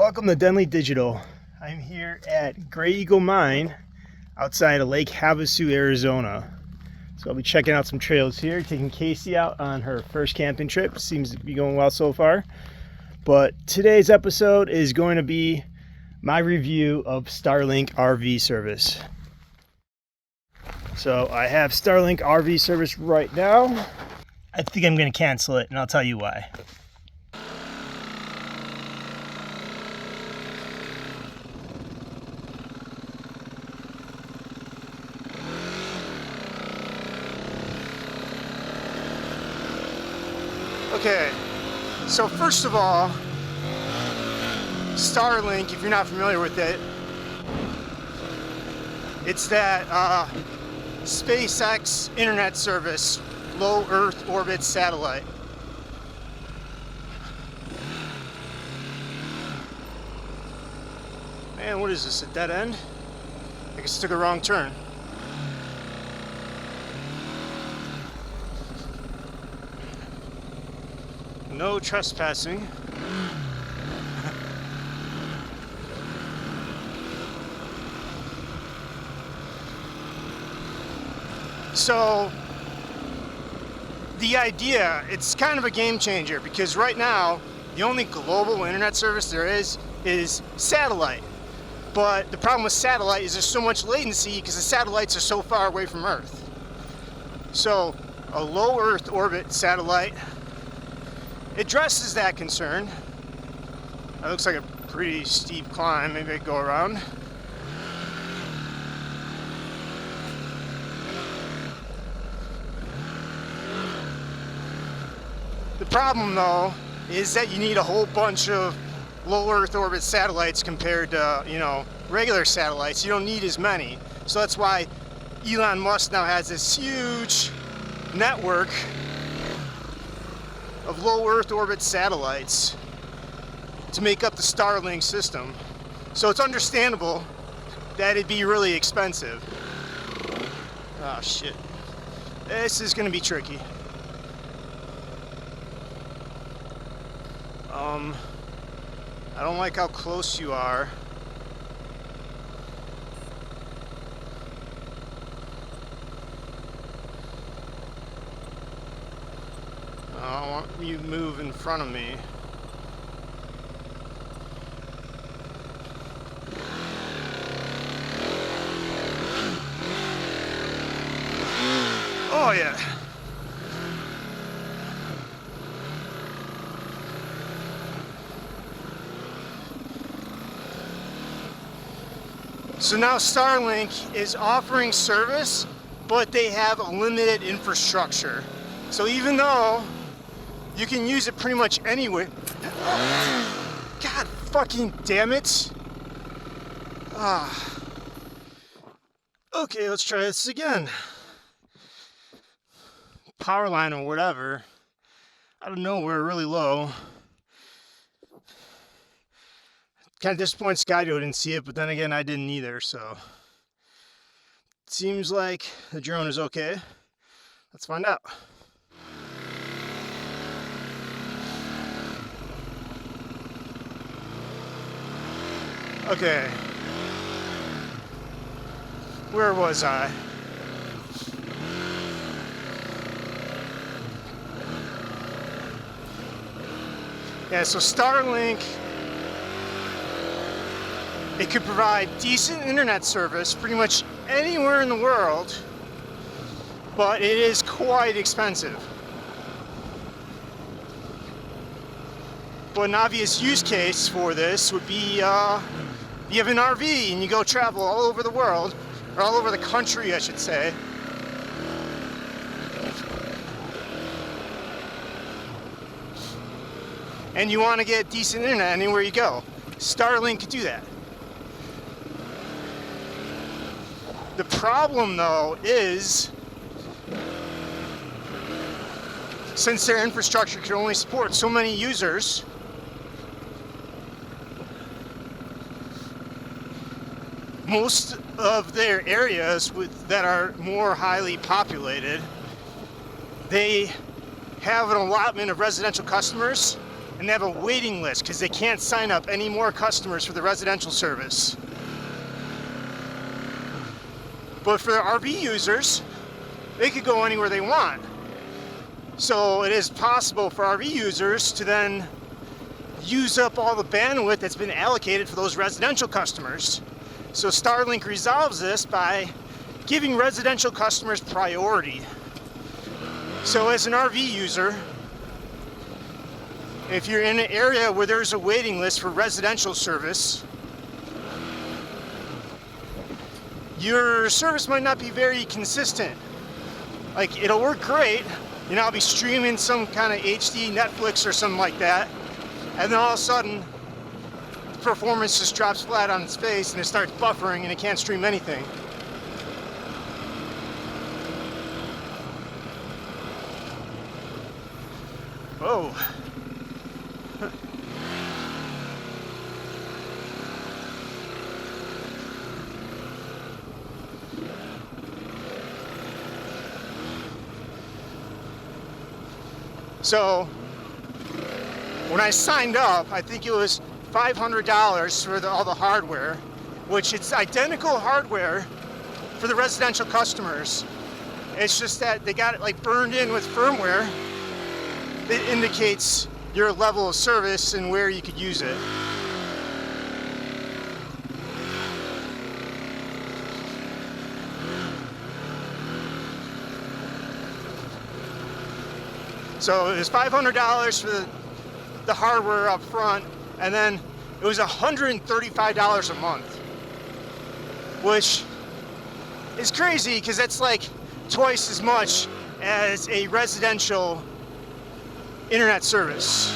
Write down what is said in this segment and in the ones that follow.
Welcome to Denley Digital. I'm here at Gray Eagle Mine outside of Lake Havasu, Arizona. So I'll be checking out some trails here, taking Casey out on her first camping trip. Seems to be going well so far. But today's episode is going to be my review of Starlink RV service. So I have Starlink RV service right now. I think I'm going to cancel it, and I'll tell you why. Okay, so first of all, Starlink, if you're not familiar with it, it's that SpaceX internet service, low Earth orbit satellite. Man, what is this, a dead end? I guess I took a wrong turn. No trespassing. So the idea, it's kind of a game changer, because right now the only global internet service there is satellite. But the problem with satellite is there's so much latency because the satellites are so far away from Earth. So a low Earth orbit satellite addresses that concern. That looks like a pretty steep climb. Maybe I could go around. The problem though is that you need a whole bunch of low Earth orbit satellites compared to, regular satellites. You don't need as many. So that's why Elon Musk now has this huge network of low Earth orbit satellites to make up the Starlink system. So it's understandable that it'd be really expensive. Oh shit. This is gonna be tricky. I don't like how close you are. I don't want you to move in front of me. Oh yeah. So now Starlink is offering service, but they have a limited infrastructure. So even though you can use it pretty much anywhere. God fucking damn it. Okay, let's try this again. Power line or whatever. Out of nowhere, really low. Kind of disappointed Skydio didn't see it, but then again, I didn't either, so. It seems like the drone is okay. Let's find out. Okay. Where was I? Yeah, so Starlink, it could provide decent internet service pretty much anywhere in the world, but it is quite expensive. But an obvious use case for this would be you have an RV and you go travel all over the world, or all over the country, I should say. And you want to get decent internet anywhere you go. Starlink could do that. The problem though is, since their infrastructure can only support so many users, most of their areas that are more highly populated, they have an allotment of residential customers and they have a waiting list because they can't sign up any more customers for the residential service. But for the RV users, they could go anywhere they want. So it is possible for RV users to then use up all the bandwidth that's been allocated for those residential customers. So Starlink resolves this by giving residential customers priority. So as an RV user, if you're in an area where there's a waiting list for residential service, your service might not be very consistent. Like, it'll work great, you know, I'll be streaming some kind of HD Netflix or something like that, and then all of a sudden, the performance just drops flat on its face and it starts buffering and it can't stream anything. Whoa. So when I signed up, I think it was $500 for all the hardware, which it's identical hardware for the residential customers. It's just that they got it like burned in with firmware that indicates your level of service and where you could use it. So it was $500 for the hardware up front, and then it was $135 a month, which is crazy because that's like twice as much as a residential internet service.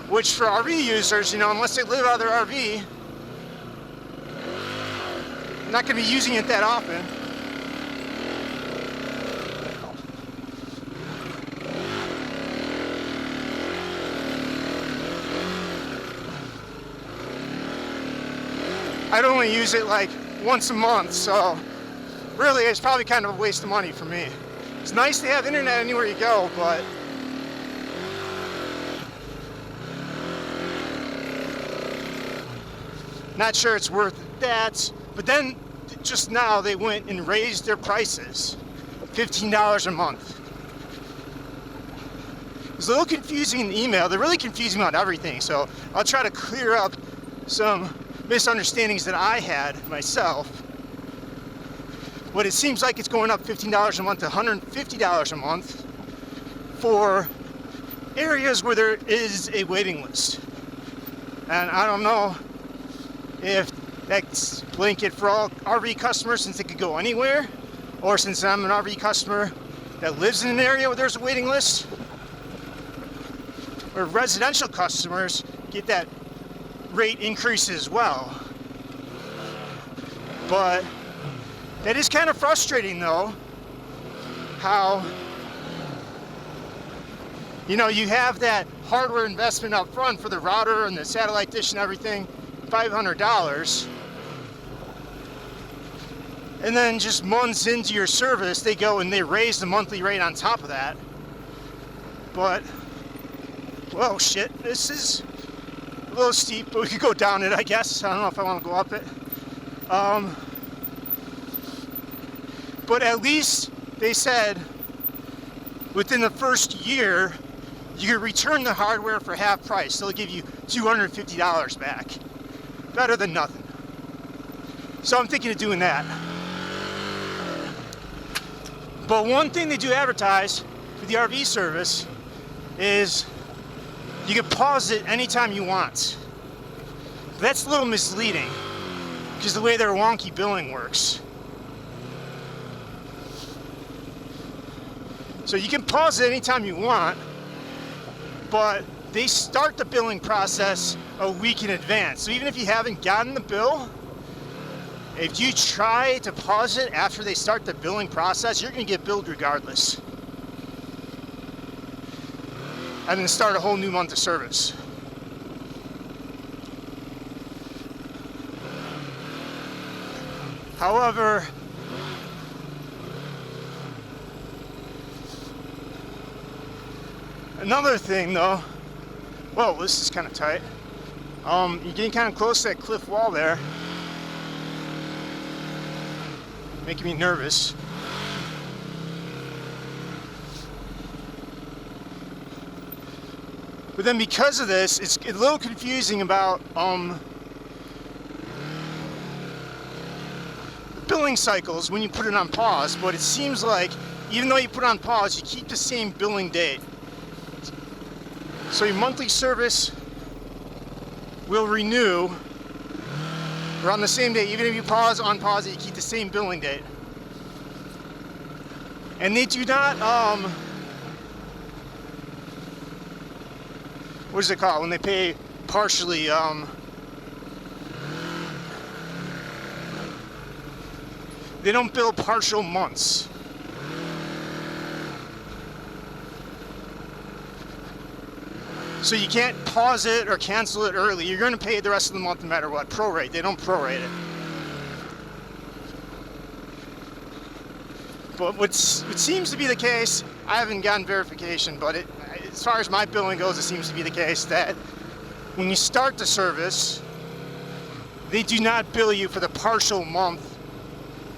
Which for RV users, you know, unless they live out of their RV, not going to be using it that often. I'd only use it like once a month, so really it's probably kind of a waste of money for me. It's nice to have internet anywhere you go, but not sure it's worth that. But then just now they went and raised their prices, $15 a month. It's a little confusing in the email. They're really confusing about everything, so I'll try to clear up some misunderstandings that I had myself. But it seems like it's going up $15 a month to $150 a month for areas where there is a waiting list. And I don't know if that's blanket for all RV customers since they could go anywhere, or since I'm an RV customer that lives in an area where there's a waiting list, or residential customers get that rate increase as well. But that is kind of frustrating though, how, you know, you have that hardware investment up front for the router and the satellite dish and everything, $500, and then just months into your service they go and they raise the monthly rate on top of that. But, well, shit, this is a little steep, but we could go down it, I guess. I don't know if I want to go up it. But at least they said within the first year you could return the hardware for half price. They'll give you $250 back. Better than nothing. So I'm thinking of doing that. But one thing they do advertise for the RV service is you can pause it anytime you want. That's a little misleading because the way their wonky billing works. So you can pause it anytime you want, but they start the billing process a week in advance. So even if you haven't gotten the bill, if you try to pause it after they start the billing process, you're going to get billed regardless. And then start a whole new month of service. However, Another thing though, whoa, this is kind of tight. You're getting kind of close to that cliff wall there. Making me nervous. But then because of this, it's a little confusing about billing cycles when you put it on pause, but it seems like even though you put it on pause, you keep the same billing date. So your monthly service will renew around the same day, even if you unpause it, you keep the same billing date. And they do not, what is it called when they pay partially, they don't bill partial months. So you can't pause it or cancel it early. You're going to pay the rest of the month no matter what. Prorate. They don't prorate it. But what seems to be the case, I haven't gotten verification, but as far as my billing goes, it seems to be the case that when you start the service, they do not bill you for the partial month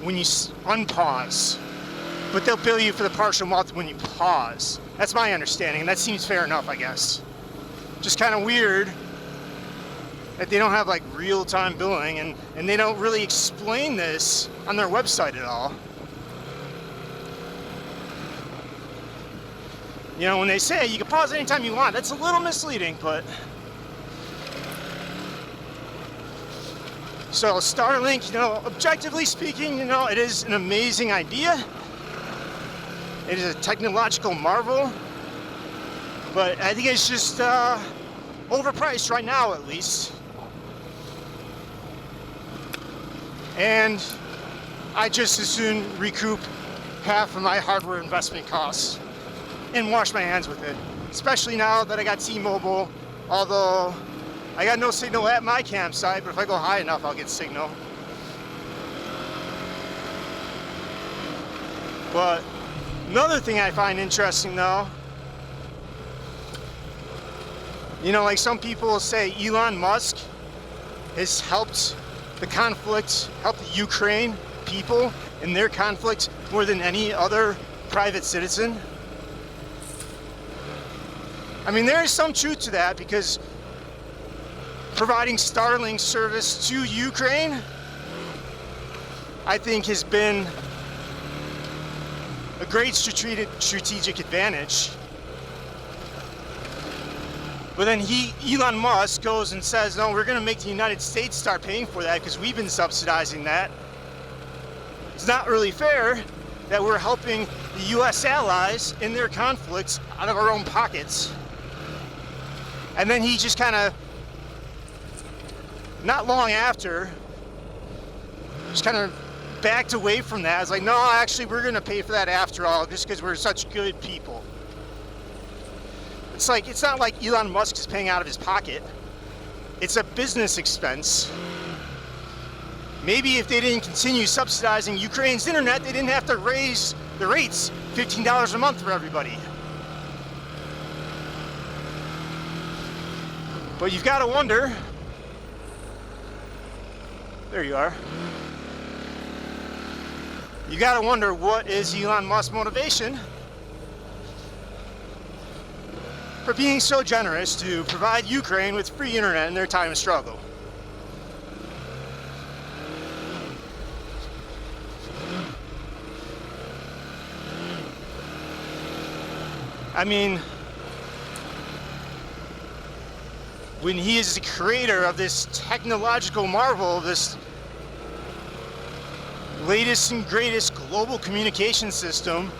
when you unpause, but they'll bill you for the partial month when you pause. That's my understanding, and that seems fair enough, I guess. Just kind of weird that they don't have like real-time billing, and they don't really explain this on their website at all. You know, when they say you can pause anytime you want, that's a little misleading, but... So Starlink, you know, objectively speaking, you know, it is an amazing idea. It is a technological marvel, but I think it's just overpriced right now, at least. And I just as soon recoup half of my hardware investment costs and wash my hands with it. Especially now that I got T-Mobile, although I got no signal at my campsite, but if I go high enough, I'll get signal. But another thing I find interesting though, you know, like some people say Elon Musk has helped the conflict, helped the Ukraine people in their conflict more than any other private citizen. I mean, there is some truth to that, because providing Starlink service to Ukraine, I think, has been a great strategic advantage. But then Elon Musk goes and says, no, we're going to make the United States start paying for that because we've been subsidizing that. It's not really fair that we're helping the U.S. allies in their conflicts out of our own pockets. And then he just kind of, not long after, just kind of backed away from that. It's like, no, actually, we're going to pay for that after all, just because we're such good people. It's like, it's not like Elon Musk is paying out of his pocket. It's a business expense. Maybe if they didn't continue subsidizing Ukraine's internet, they didn't have to raise the rates $15 a month for everybody. But you've got to wonder, there you are. You got to wonder, what is Elon Musk's motivation for being so generous to provide Ukraine with free internet in their time of struggle? I mean, when he is the creator of this technological marvel, this latest and greatest global communication system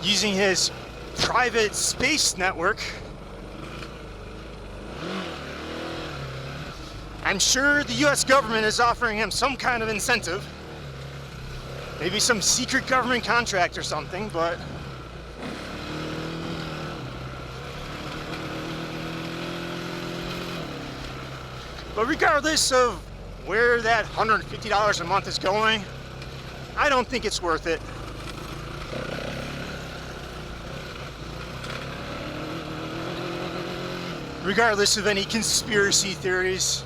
using his private space network, I'm sure the US government is offering him some kind of incentive, maybe some secret government contract or something, but regardless of where that $150 a month is going, I don't think it's worth it. regardless of any conspiracy theories.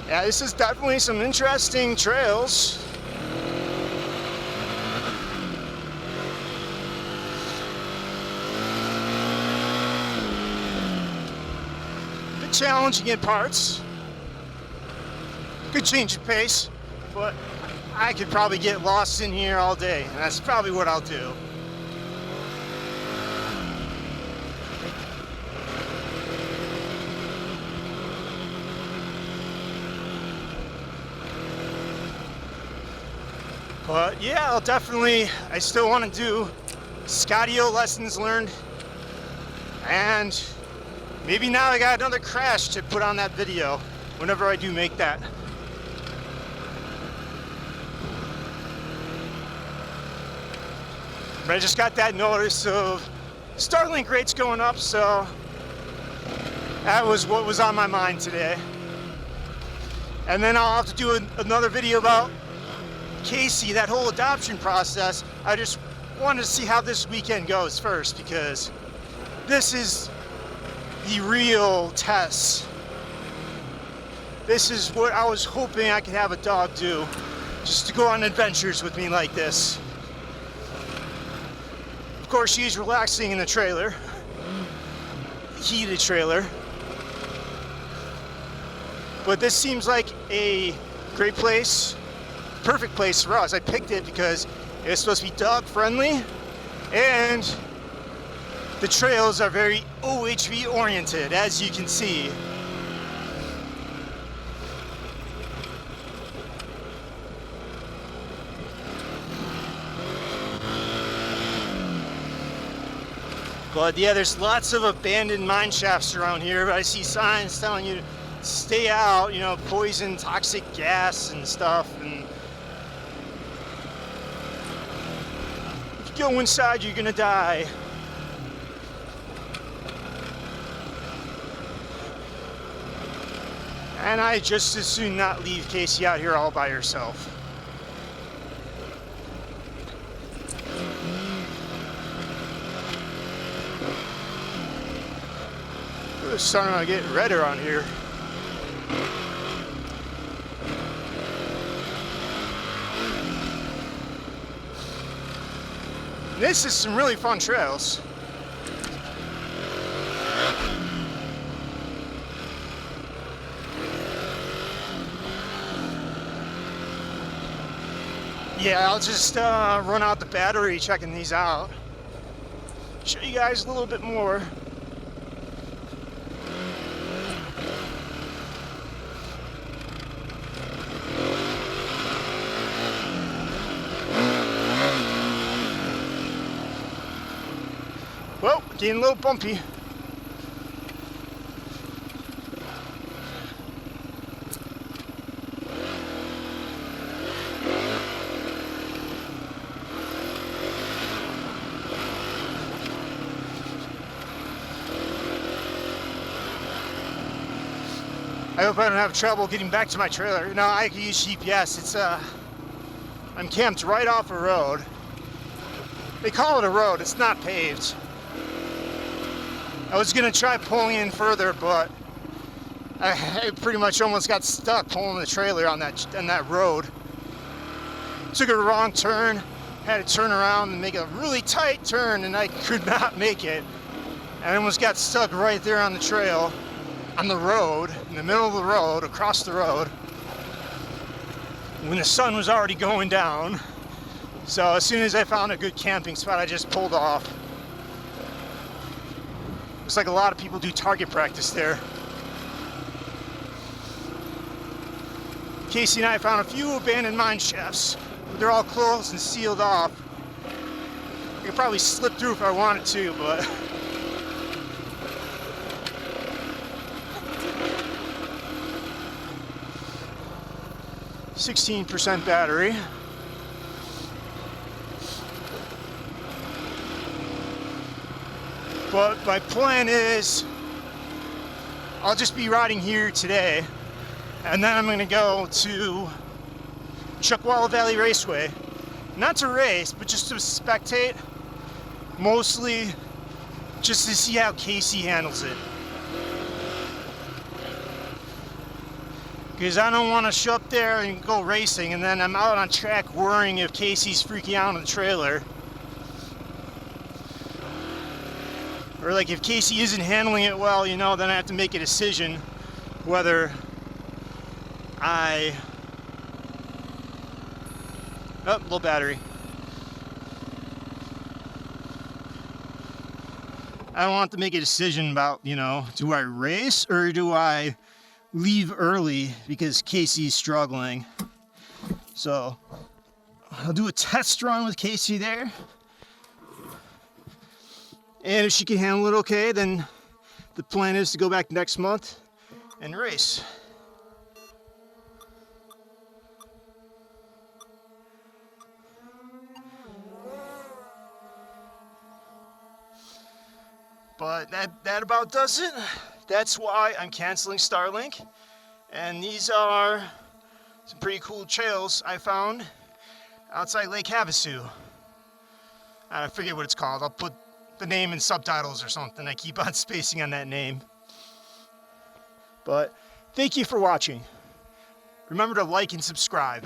Yeah, this is definitely some interesting trails. Bit challenging in parts. Good change of pace, but I could probably get lost in here all day, and that's probably what I'll do. But yeah, I still want to do Scottio lessons learned, and maybe now I got another crash to put on that video whenever I do make that. But I just got that notice of Starlink rates going up, so that was what was on my mind today. And then I'll have to do another video about Casey, that whole adoption process. I just wanted to see how this weekend goes first, because this is the real test. This is what I was hoping I could have a dog do, just to go on adventures with me like this. Of course, she's relaxing in the trailer, heated trailer. But this seems like a great place. Perfect place for us. I picked it because it's supposed to be dog friendly, and the trails are very OHV oriented, as you can see. But yeah, there's lots of abandoned mine shafts around here, but I see signs telling you to stay out, you know, poison, toxic gas and stuff. And if you go inside, you're gonna die. And I just as soon not leave Casey out here all by herself. It's starting to get redder on here. This is some really fun trails. Yeah, I'll just run out the battery checking these out. Show you guys a little bit more. Well, getting a little bumpy. I hope I don't have trouble getting back to my trailer. No, I can use GPS. It's I'm camped right off a road. They call it a road, it's not paved. I was gonna try pulling in further, but I pretty much almost got stuck pulling the trailer on that road. Took a wrong turn, had to turn around and make a really tight turn, and I could not make it. I almost got stuck right there on the trail, on the road, in the middle of the road, across the road, when the sun was already going down. So as soon as I found a good camping spot, I just pulled off. Looks like a lot of people do target practice there. Casey and I found a few abandoned mine shafts, but they're all closed and sealed off. I could probably slip through if I wanted to, but 16% battery. But my plan is I'll just be riding here today, and then I'm going to go to Chuckwalla Valley Raceway. Not to race, but just to spectate. Mostly just to see how Casey handles it. Because I don't want to show up there and go racing and then I'm out on track worrying if Casey's freaking out on the trailer. Or like if Casey isn't handling it well, you know, then I have to make a decision whether I... Oh, low battery. I don't want to make a decision about, you know, do I race or do I leave early because Casey's struggling. So I'll do a test run with Casey there. And if she can handle it okay, then the plan is to go back next month and race. But that about does it. That's why I'm canceling Starlink. And these are some pretty cool trails I found outside Lake Havasu. I forget what it's called. I'll put the name in subtitles or something. I keep on spacing on that name. But thank you for watching. Remember to like and subscribe.